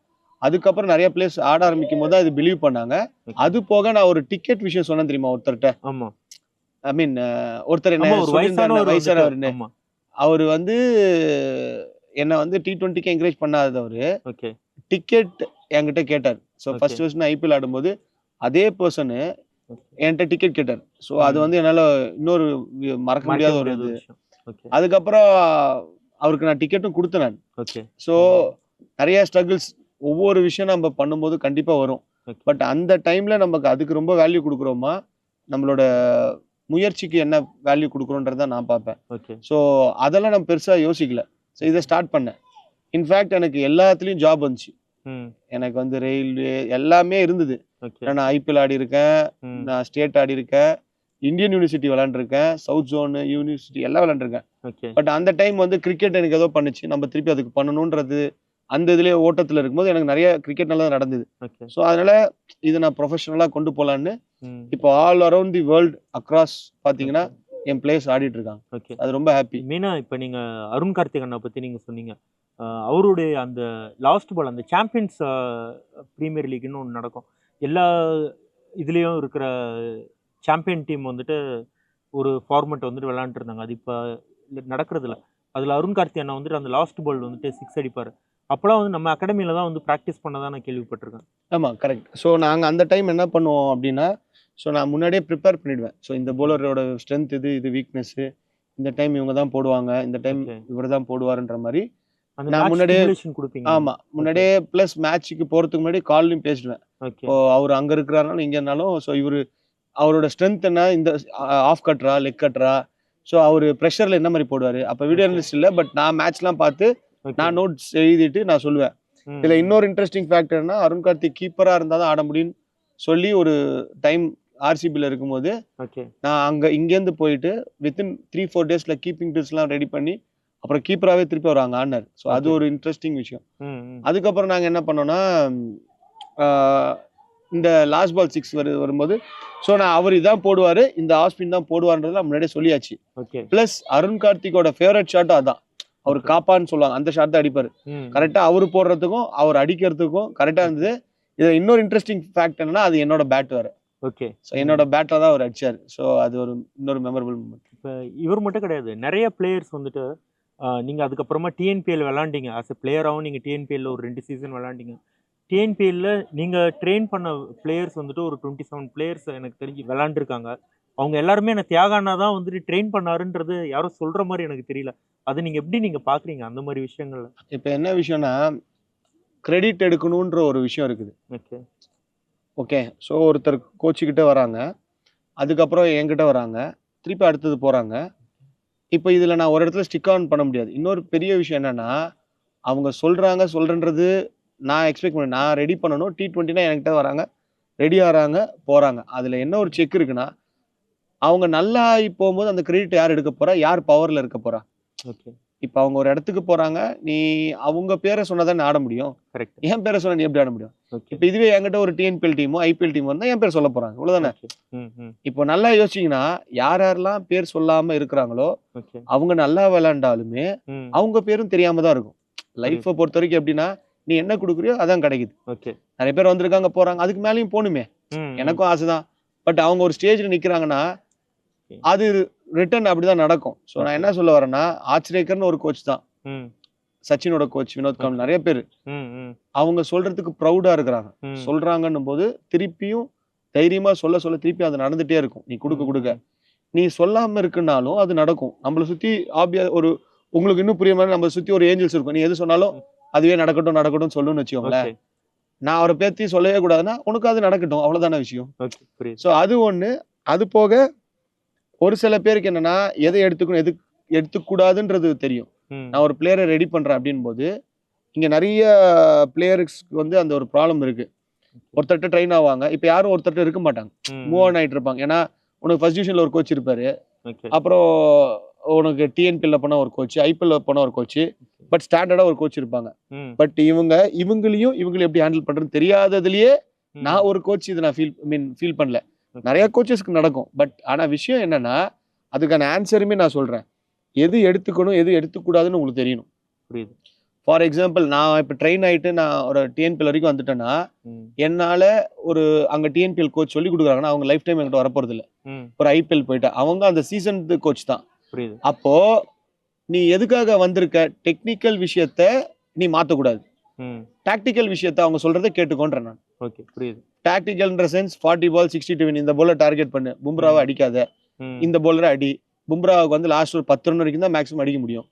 அதுக்கப்புறம் நிறைய பிளேஸ் ஆட ஆரம்பிக்கும் போது அது பிலீவ் பண்ணாங்க. அது போக நான் ஒரு டிக்கெட் விஷயம் சொன்னேன் தெரியுமா ஒருத்தர்கிட்ட. ஐ மீன் ஒருத்தர் என்ன வயசானவர்னு, அவர் வந்து என்ன வந்து T20க்கு என்கரேஜ் பண்ணாதவரு டிக்கெட் என்கிட்ட கேட்டார். ஸோ ஃபர்ஸ்ட் ஐபிஎல் ஆடும்போது அதே பர்சனு என்கிட்ட டிக்கெட் கேட்டார். ஸோ அது வந்து என்னால் இன்னொரு மறக்க முடியாத ஒரு இது. அதுக்கப்புறம் அவருக்கு நான் டிக்கெட்டும் கொடுத்தேன் நான். ஸோ நிறைய ஸ்ட்ரகிள்ஸ், ஒவ்வொரு விஷயம் நம்ம பண்ணும்போது கண்டிப்பாக வரும். பட் அந்த டைம்ல நமக்கு அதுக்கு ரொம்ப வேல்யூ கொடுக்குறோமா, நம்மளோட முயற்சிக்கு என்ன வேல்யூ கொடுக்குறோன்றத நான் பார்ப்பேன். ஸோ அதெல்லாம் நான் பெருசாக யோசிக்கல. ஸோ இதை ஸ்டார்ட் பண்ணேன். இன்ஃபேக்ட் எனக்கு எல்லாத்துலேயும் ஜாப் வந்துச்சு. எனக்கு வந்து ரயில்வே எல்லாமே இருந்தது. நான் ஐபிஎல் ஆடி இருக்கேன், நான் ஸ்டேட் ஆடி இருக்கேன், இந்தியன் யூனிவர்சிட்டி விளாண்டுருக்கேன், சவுத் ஜோன் யூனிவர்சிட்டி எல்லாம் விளாண்டுருக்கேன். பட் அந்த டைம் வந்து கிரிக்கெட் எனக்கு ஏதோ பண்ணுச்சு, நம்ம திருப்பி அதுக்கு பண்ணணுன்றது அந்த இதுலேயே ஓட்டத்தில் இருக்கும்போது எனக்கு நிறைய கிரிக்கெட் நல்லா நடந்தது. ஸோ அதனால இதை நான் ப்ரொஃபஷனலாக கொண்டு போகலான்னு இப்போ all around the world across பார்த்தீங்கன்னா என் பிளேஸ் ஆடிட்டு இருக்காங்க. அது ரொம்ப ஹாப்பி. மெயினாக இப்போ நீங்கள் அருண் கார்த்திக் அண்ணா பற்றி நீங்கள் சொன்னீங்க. அவருடைய அந்த லாஸ்ட் பால், அந்த சாம்பியன்ஸ் ப்ரீமியர் லீக்னு ஒன்று நடக்கும், எல்லா இதுலேயும் இருக்கிற சாம்பியன் டீம் வந்துட்டு ஒரு ஃபார்மெட் வந்துட்டு விளாண்டுருந்தாங்க. அது இப்போ நடக்கிறதில்ல. அதில் அருண் கார்த்திக் அண்ணா வந்துட்டு அந்த லாஸ்ட் பால் வந்துட்டு 6 அடிப்பார். அப்போலாம் வந்து நம்ம அகாடமியில் தான் வந்து ப்ராக்டிஸ் பண்ண தான் நான் கேள்விப்பட்டிருக்கேன். ஆமாம், கரெக்ட். ஸோ நாங்கள் அந்த டைம் என்ன பண்ணுவோம் அப்படின்னா, ஸோ நான் முன்னாடியே ப்ரிப்பேர் பண்ணிடுவேன். ஸோ இந்த போலரோட ஸ்ட்ரென்த் இது வீக்னஸ்ஸு, இந்த டைம் இவங்க தான் போடுவாங்க, இந்த டைம் இவர் தான் போடுவாருன்ற மாதிரி நான் முன்னாடியே கொடுப்பீங்க. ஆமாம், முன்னாடியே ப்ளஸ் மேட்ச்சுக்கு போகிறதுக்கு முன்னாடி கால்லையும் பேசிடுவேன். இப்போ அவர் அங்கே இருக்கிறாருனாலும் இங்கே இருந்தாலும், ஸோ அவரோட ஸ்ட்ரென்த் என்ன, இந்த ஆஃப் கட்ரா லெக் கட்ரா, ஸோ அவர் ப்ரெஷரில் என்ன மாதிரி போடுவார். அப்போ வீடியோ அனலிஸ்ட் இல்லை, பட் நான் மேட்ச்லாம் பார்த்து நான் நோட்ஸ் எழுதிட்டு நான் சொல்லுவேன். இதில் இன்னொரு இன்ட்ரெஸ்டிங் ஃபேக்டர்னா, அருண் கார்த்திக் கீப்பராக இருந்தால் தான் ஆட முடியும்னு சொல்லி ஒரு டைம் ஆர்சிபியில் இருக்கும்போது நான் இங்கேருந்து போயிட்டு வித்தின் 3-4 டேஸில் கீப்பிங் டிப்ஸ்லாம் ரெடி பண்ணி அப்புறம் கீப்பராகவே திருப்பி வராங்க ஆடினார். ஸோ அது ஒரு இன்ட்ரெஸ்டிங் விஷயம். அதுக்கப்புறம் நாங்கள் என்ன பண்ணோம்னா, இந்த லாஸ்ட் பால் 6 வரும்போது ஸோ நான் அவர் இதான் போடுவார், இந்த ஆஸ்பின் தான் போடுவார்ன்றதுலாம் முன்னாடியே சொல்லியாச்சு. ப்ளஸ் அருண் கார்த்திகோட ஃபேவரட் ஷாட்டும் அதான், அவர் காப்பான்னு சொல்லுவாங்க, அந்த ஷாட் தான் அடிப்பார். கரெக்டாக அவர் போடுறதுக்கும் அவர் அடிக்கிறதுக்கும் கரெக்டாக இருந்தது. இதில் இன்னொரு இன்ட்ரெஸ்டிங் ஃபேக்ட் என்னன்னா, அது என்னோட பேட் வேறு. ஸோ என்னோட பேட்டில் தான் அவர் அடிச்சார். ஸோ அது ஒரு இன்னொரு மெமரபிள் மூமெண்ட். இப்போ இவர் மட்டும் கிடையாது, நிறைய பிளேயர்ஸ் வந்துட்டு நீங்கள் அதுக்கப்புறமா டிஎன்பிஎல் விளாண்டிங்க. ஆஸ் எ பிளேயராகவும் நீங்கள் டிஎன்பிஎல்ல ஒரு 2 சீசன் விளாண்டிங்க. டிஎன்பிஎல்ல நீங்கள் ட்ரெயின் பண்ண பிளேயர்ஸ் வந்துட்டு ஒரு 27 பிளேயர்ஸ் எனக்கு தெரிஞ்சு விளாண்டுருக்காங்க. அவங்க எல்லாருமே என்ன தியாகானா தான் வந்துட்டு ட்ரெயின் பண்ணாருன்றது யாரும் சொல்கிற மாதிரி எனக்கு தெரியல. அது நீங்கள் எப்படி நீங்கள் பார்க்குறீங்க அந்த மாதிரி விஷயங்கள்ல? இப்போ என்ன விஷயம்னா, கிரெடிட் எடுக்கணுன்ற ஒரு விஷயம் இருக்குது. ஓகே, ஸோ ஒருத்தர் கோச்சுக்கிட்ட வராங்க, அதுக்கப்புறம் என்கிட்ட வராங்க, திருப்பி அடுத்தது போகிறாங்க. இப்போ இதில் நான் ஒரு இடத்துல ஸ்டிக் ஆன் பண்ண முடியாது. இன்னொரு பெரிய விஷயம் என்னென்னா, அவங்க சொல்கிறன்றது நான் எக்ஸ்பெக்ட் பண்ணேன். நான் ரெடி பண்ணணும். T20னா என்கிட்ட வராங்க, ரெடி ஆகிறாங்க, போகிறாங்க. அதில் என்ன ஒரு செக் இருக்குன்னா, அவங்க நல்லா போகும்போது அந்த கிரெடிட் யார் எடுக்க போகிறா, யார் பவரில் இருக்க போகிறா. இப்போ அவங்க ஒரு இடத்துக்கு போகிறாங்க, நீ அவங்க பேரை சொன்னதான் ஆட முடியும். என் பேரை சொன்ன நீ எப்படி ஆட முடியும்? இப்போ இதுவே என்கிட்ட ஒரு டிஎன்பிஎல் டீமோ ஐபிஎல் டீமோ வந்தால் என் பேர் சொல்ல போகிறாங்க, இவ்வளோதானே. இப்போ நல்லா யோசிச்சிங்கன்னா, யாரெல்லாம் பேர் சொல்லாமல் இருக்கிறாங்களோ அவங்க நல்லா விளையாண்டாலுமே அவங்க பேரும் தெரியாம தான் இருக்கும். லைஃப்பை பொறுத்த வரைக்கும் எப்படின்னா, நீ என்ன கொடுக்குறியோ அதான் கிடைக்குது. நிறைய பேர் வந்திருக்காங்க போகிறாங்க, அதுக்கு மேலேயும் போகணுமே, எனக்கும் ஆசை தான். பட் அவங்க ஒரு ஸ்டேஜில் நிற்கிறாங்கன்னா அது ரிட்டர்ன் அப்படிதான் நடக்கும். ஸோ நான் என்ன சொல்ல வரேன்னா, ஆச்சரியக்கர்னு ஒரு கோச் தான், சச்சினோட கோச் வினோத் காம், நிறைய பேர் அவங்க சொல்றதுக்கு ப்ரௌடா இருக்கிறாங்க. சொல்றாங்கன்னும் போது திருப்பியும் தைரியமா சொல்ல திருப்பி அது நடந்துட்டே இருக்கும். நீ கொடுக்க நீ சொல்லாம இருக்குனாலும் அது நடக்கும். நம்மளை சுத்தி ஒரு உங்களுக்கு இன்னும் புரிய மாதிரி நம்ம சுத்தி ஒரு ஏஞ்சல்ஸ் இருக்கும். நீ எது சொன்னாலும் அதுவே நடக்கட்டும் சொல்லணும்னு வச்சுக்கோங்களேன். நான் அவரை பேத்தி சொல்லவே கூடாதுன்னா உனக்கு அது நடக்கட்டும், அவ்வளவுதான விஷயம். ஸோ அது ஒண்ணு. அது போக ஒரு சில பேருக்கு என்னன்னா, எதை எடுத்துக்கணும் எது எடுத்துக்கூடாதுன்றது தெரியும். நான் ஒரு பிளேயரை ரெடி பண்றேன் அப்படின் போது இங்க நிறைய பிளேயர்ஸ்க்கு வந்து அந்த ஒரு ப்ராப்ளம் இருக்கு. ஒருத்தர்கிட்ட ட்ரெயின் ஆவாங்க, இப்ப யாரும் ஒருத்தர்கிட்ட இருக்க மாட்டாங்க, மூவ் ஆன் ஆயிட்டு இருப்பாங்க. ஏன்னா உனக்கு ஃபர்ஸ்ட் டிவிஷன்ல ஒரு கோச் இருப்பாரு, அப்புறம் உனக்கு டிஎன்பிஎல்ல போனா ஒரு கோச், ஐபிஎல்ல போனா ஒரு கோச், பட் ஸ்டாண்டர்டா ஒரு கோச் இருப்பாங்க. பட் இவங்களையும் எப்படி ஹேண்டில் பண்றதுன்னு தெரியாததுலயே நான் ஒரு கோச் இதை நான் ஃபீல் பண்ணல. நிறைய கோச்சஸ்க்கு நடக்கும். பட் ஆனா விஷயம் என்னன்னா, அதுக்கான ஆன்சருமே நான் சொல்றேன். எது எடுத்துக்கணும் எது எடுத்துக்கூடாதுன்னு உங்களுக்கு தெரியணும். புரியுது. ஃபார் எக்ஸாம்பிள், நான் இப்போ ட்ரெயின் ஆகிட்டு நான் ஒரு டிஎன்பிஎல் வரைக்கும் வந்துட்டேன்னா, என்னால் ஒரு அங்கே டிஎன்பிஎல் கோச் சொல்லி கொடுக்குறாங்கன்னா அவங்க லைஃப் டைம் என்கிட்ட வரப்போறது இல்லை. ஒரு ஐபிஎல் போயிட்டா அவங்க அந்த சீசன் கோச் தான். அப்போ நீ எதுக்காக வந்திருக்க, டெக்னிக்கல் விஷயத்த நீ மாற்றக்கூடாது, டாக்டிக்கல் விஷயத்த அவங்க சொல்றதை கேட்டுக்கோன்றேன் நான். ஓகே, புரியுது. டாக்டிக்கல்ன்ற சென்ஸ் 40 பால் 60 to win, இந்த போல டார்கெட் பண்ணு, பும்ராவை அடிக்காத, இந்த போலரை அடி, பும்ராவுக்கு வந்து லாஸ்ட் ஒரு 10 ரன் வரைக்கும் தான் மேக்ஸிமம் அடிக்க முடியும்,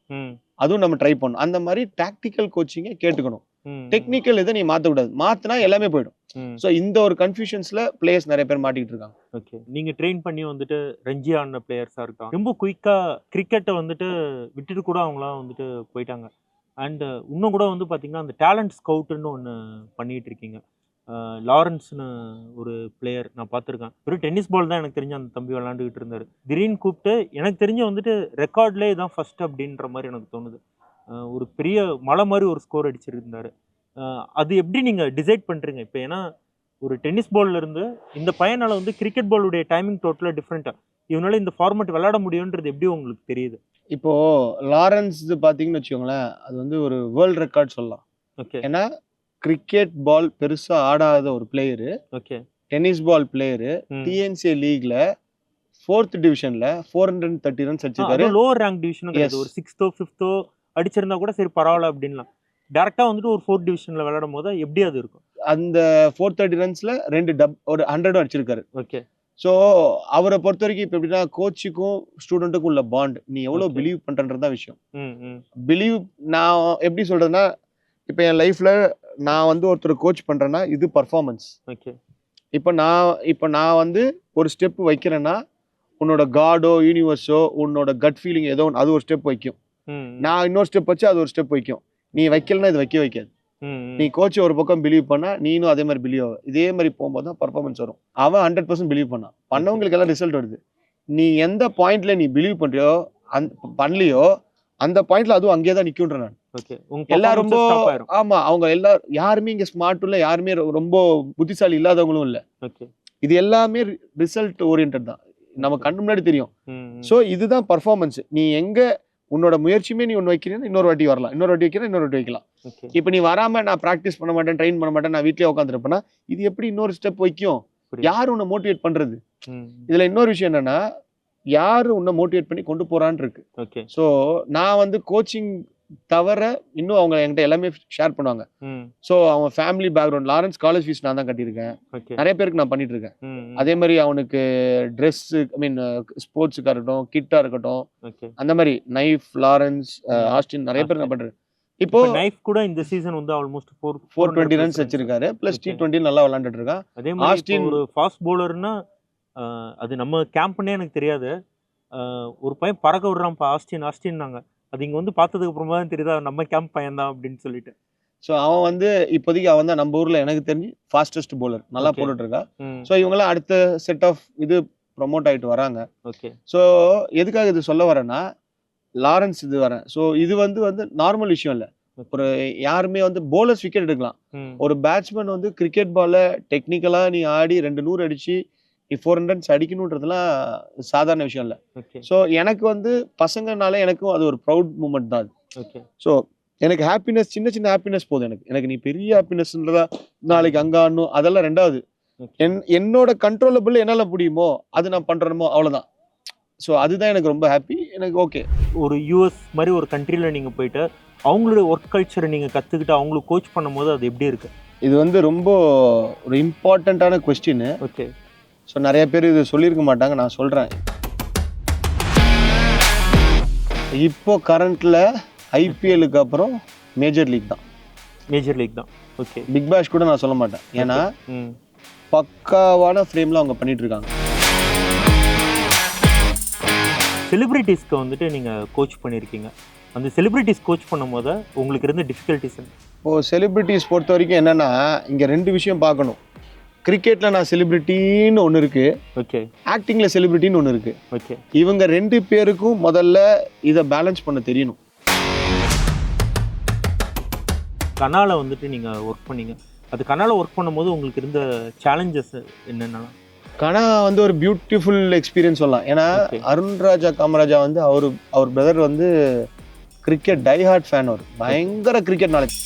அதுவும் நம்ம ட்ரை பண்ணணும். அந்த மாதிரி டாக்டிக்கல் கோச்சிங்கை கேட்டுக்கணும். டெக்னிக்கல் இதை நீ மாற்றக்கூடாது, மாத்தினா எல்லாமே போயிடும். ஸோ இந்த ஒரு கன்ஃபியூஷன்ஸ்ல பிளேயர்ஸ் நிறைய பேர் மாட்டிக்கிட்டு இருக்காங்க. ஓகே, நீங்க ட்ரெயின் பண்ணி வந்துட்டு ரஞ்சி ஆடின பிளேயர்ஸா இருக்காங்க, ரொம்ப குயிக்கா கிரிக்கெட்டை வந்துட்டு விட்டுட்டு கூட அவங்களாம் வந்துட்டு போயிட்டாங்க. அண்ட் இன்னும் கூட வந்து பார்த்தீங்கன்னா அந்த டேலண்ட் ஸ்கவுட்டுன்னு ஒன்று பண்ணிட்டு இருக்கீங்க. லாரன்ஸ்னு ஒரு பிளேயர் நான் பார்த்துருக்கேன். ஒரு டென்னிஸ் பால் தான் எனக்கு தெரிஞ்சு அந்த தம்பி விளாண்டுக்கிட்டு இருந்தார். திடீர்னு கூப்பிட்டு எனக்கு தெரிஞ்சு வந்துட்டு ரெக்கார்ட்லேயே தான் ஃபர்ஸ்ட் அப்படின்ற மாதிரி எனக்கு தோணுது. ஒரு பெரிய மலை மாதிரி ஒரு ஸ்கோர் அடிச்சிருந்தார். அது எப்படி நீங்கள் டிசைட் பண்ணுறீங்க இப்போ? ஏன்னா ஒரு டென்னிஸ் பால்ல இருந்து இந்த பையனால் வந்து கிரிக்கெட் பாலுடைய டைமிங் டோட்டலாக டிஃப்ரெண்ட்டாக, இவனால இந்த ஃபார்மேட் விளையாட முடியுன்றது எப்படி உங்களுக்கு தெரியுது? இப்போ லாரன்ஸ் பார்த்தீங்கன்னு வச்சுக்கோங்களேன், அது வந்து ஒரு வேர்ல்ட் ரெக்கார்ட் சொல்லலாம். ஓகே, ஏன்னா கிரிக்கெட் பால் பெருசா ஆடாத ஒரு player, okay, tennis ball player, TNCA லீக்ல 4th டிவிஷன்ல 430 ரன்ஸ் அடிச்சிருக்காரு. லோவர் ரேங்க் டிவிஷன் கிடையாது, ஒரு 6th 5th அடிச்சிருந்தா கூட சரி பரவாயில்ல அப்படின்லாம். டேரக்டா வந்துட்டு ஒரு 4th டிவிஷன்ல விளையாடும் போது எப்படி அது இருக்கும்? அந்த 430 ரன்ஸ்ல ஒரு 100 அடிச்சிருக்காரு. ஓகே, ஸோ அவரை பொறுத்த வரைக்கும் இப்போ எப்படின்னா, கோச்சுக்கும் ஸ்டூடெண்ட்டுக்கும் உள்ள பாண்ட், நீ எவ்வளவு பிலீவ் பண்றன்றதான் விஷயம். பிலீவ் நான் எப்படி சொல்றதுன்னா, இப்போ என் லைஃப்ல நான் வந்து ஒருத்தர் கோச் பண்றேன்னா இது பர்ஃபார்மன்ஸ். ஓகே, இப்போ நான் வந்து ஒரு ஸ்டெப் வைக்கிறேன்னா, உன்னோட காடோ யூனிவர்ஸோ உன்னோட கட் ஃபீலிங் ஏதோ அது ஒரு ஸ்டெப் வைக்கும், நான் இன்னொரு ஸ்டெப் வச்சு அது ஒரு ஸ்டெப் வைக்கும். நீ வைக்கலன்னா இது வைக்காது. நீ கோச் ஒரு பக்கம் பிலீவ் பண்ணா நீனும் அதே மாதிரி பிலீவ் ஆகும். இதே மாதிரி போகும்போது தான் பர்ஃபார்மன்ஸ் வரும். அவன் 100% பிலீவ் பண்ணவங்களுக்கு எல்லாம் ரிசல்ட் வருது. நீ எந்த பாயிண்ட்ல நீ பிலீவ் பண்றியோ பண்ணலையோ அந்த பாயிண்ட்ல அதுவும் அங்கேயே தான் நிக்கும்ன்ற நான். எல்லாரும் ரொம்ப ஆமா, அவங்க எல்லாரும் யாருமே இங்க ஸ்மார்ட் இல்ல, யாருமே ரொம்ப புத்திசாலி இல்லாதவங்களும் இல்ல. இது எல்லாமே ரிசல்ட் ஓரியன்ட் தான், நம்ம கண்ணு முன்னாடி தெரியும். சோ இதுதான் பர்ஃபார்மன்ஸ். நீ எங்க உன்னோட முயற்சியுமே நீ ஒன்று வைக்கிறேன், இன்னொரு வாட்டி வரலாம், இன்னொரு வாட்டி வைக்கிறேன், இன்னொரு வாட்டி வைக்கலாம். இப்போ நீ வராம நான் ப்ராக்டிஸ் பண்ண மாட்டேன், ட்ரெயின் பண்ண மாட்டேன், நான் வீட்லயே உட்காந்துருப்பேன்னா இது எப்படி இன்னொரு ஸ்டெப் வைக்கும்? யாரு உன்னை மோட்டிவேட் பண்றது? இதுல இன்னொரு விஷயம் என்னன்னா, யாரு உன்னை மோட்டிவேட் பண்ணி கொண்டு போறான்னு இருக்கு. ஸோ நான் வந்து கோச்சிங் தவிர இன்னும் அவங்க என்கிட்ட எல்லாமே ஷேர் பண்ணுவாங்க. ஸோ அவன் family background, Lawrence college fees நான் தான் கட்டியிருக்கேன், நிறைய பேருக்கு நான் பண்ணிட்டு இருக்கேன். அதே மாதிரி அவனுக்கு ட்ரெஸ், ஸ்போர்ட்ஸுக்காக இருக்கட்டும், கிட்டா இருக்கட்டும், அந்த மாதிரி நைஃப், லாரன்ஸ், ஆஸ்டின், நிறைய பேர் நான் பண்றேன். இப்போ நைஃப் கூட இந்த சீசன் வந்து ஆல்மோஸ்ட் 420 ரன்ஸ் வச்சிருக்காரு, பிளஸ் T20 நல்லா விளையாண்டுட்டு இருக்கான். அதே மாதிரி ஆஸ்டின் ஒரு ஃபாஸ்ட் பவுலர்னா அது நம்ம கேம்ப்னே எனக்கு தெரியாது. ஒரு பையன் பறக்க விடுறான்ப்பா ஆஸ்டின்னாங்க. அது இங்க வந்து பார்த்ததுக்கு அப்புறமா தான் தெரியுதா நம்ம கேம்ப் பையன் தான் அப்படின்னு சொல்லிட்டு. ஸோ அவன் வந்து இப்போதைக்கு அவன் தான் நம்ம ஊர்ல எனக்கு தெரிஞ்சு ஃபாஸ்டஸ்ட் பவுலர், நல்லா போட்டுட்டு இருக்கா. ஸோ இவங்கெல்லாம் அடுத்த செட் ஆஃப் இது ப்ரொமோட் ஆகிட்டு வராங்க. ஸோ எதுக்காக இது சொல்ல வரேன்னா, லாரன்ஸ் இது வரேன். ஸோ இது வந்து நார்மல் விஷயம் இல்லை. ஒரு யாருமே வந்து போலர்ஸ் விக்கெட் எடுக்கலாம். ஒரு பேட்ஸ்மேன் வந்து கிரிக்கெட் பால டெக்னிக்கலா நீ ஆடி 200 அடிச்சு 400 ரன்ஸ் அடிக்கணுன்றதுலாம் சாதாரண விஷயம் இல்லை. ஸோ எனக்கு வந்து பசங்கனால எனக்கும் அது ஒரு ப்ரௌட் மூமெண்ட் தான் அது. ஸோ எனக்கு ஹாப்பினஸ், சின்ன சின்ன ஹாப்பினஸ் போதும். எனக்கு நீ பெரிய ஹாப்பினஸ்ன்றதா நாளைக்கு அங்க ஆடணும் அதெல்லாம் ரெண்டாவது. என்னோட கண்ட்ரோலபிள் என்னால முடியுமோ அது நான் பண்றேனோ அவ்வளவுதான். ஸோ அதுதான் எனக்கு ரொம்ப ஹாப்பி. எனக்கு ஓகே. ஒரு யூஎஸ் மாதிரி ஒரு கண்ட்ரியில் நீங்கள் போயிட்டு அவங்களோட ஒர்க் கல்ச்சரை நீங்கள் கற்றுக்கிட்டு அவங்களுக்கு கோச் பண்ணும் போது அது எப்படி இருக்கு? இது வந்து ரொம்ப ஒரு இம்பார்ட்டண்ட்டான கொஸ்டின். ஓகே. ஸோ நிறைய பேர் இது சொல்லியிருக்க மாட்டாங்க, நான் சொல்கிறேன். இப்போ கரண்ட்ல ஐபிஎலுக்கு அப்புறம் மேஜர் லீக் தான். ஓகே. பிக் பேஷ் கூட நான் சொல்ல மாட்டேன், ஏன்னா பக்காவான ஃப்ரேமில் அவங்க பண்ணிட்டு இருக்காங்க. செலிபிரிட்டிஸ்க்கு வந்துட்டு நீங்கள் கோச் பண்ணியிருக்கீங்க. அந்த செலிபிரிட்டிஸ் கோச் பண்ணும் போது உங்களுக்கு இருந்த டிஃபிகல்ட்டிஸ்? இப்போது செலிபிரிட்டிஸ் பொறுத்த வரைக்கும் என்னென்னா, இங்கே 2 விஷயம் பார்க்கணும். கிரிக்கெட்டில் நான் செலிபிரிட்டின்னு ஒன்று இருக்குது, ஓகே ஆக்டிங்கில் செலிபிரிட்டின்னு ஒன்று இருக்குது. ஓகே இவங்க 2 பேருக்கும் முதல்ல இதை பேலன்ஸ் பண்ண தெரியணும். கனால வந்துட்டு நீங்கள் ஒர்க் பண்ணீங்க, அது கனால ஒர்க் பண்ணும்போது உங்களுக்கு இருந்த சேலஞ்சஸ் என்னென்னா? கனா வந்து ஒரு பியூட்டிஃபுல் எக்ஸ்பீரியன்ஸ் சொல்லலாம். ஏன்னா அருண்ராஜா காமராஜா வந்து அவர் பிரதர் வந்து கிரிக்கெட் டை ஹார்ட் ஃபேன், அவர் பயங்கர கிரிக்கெட் நாலேஜ்.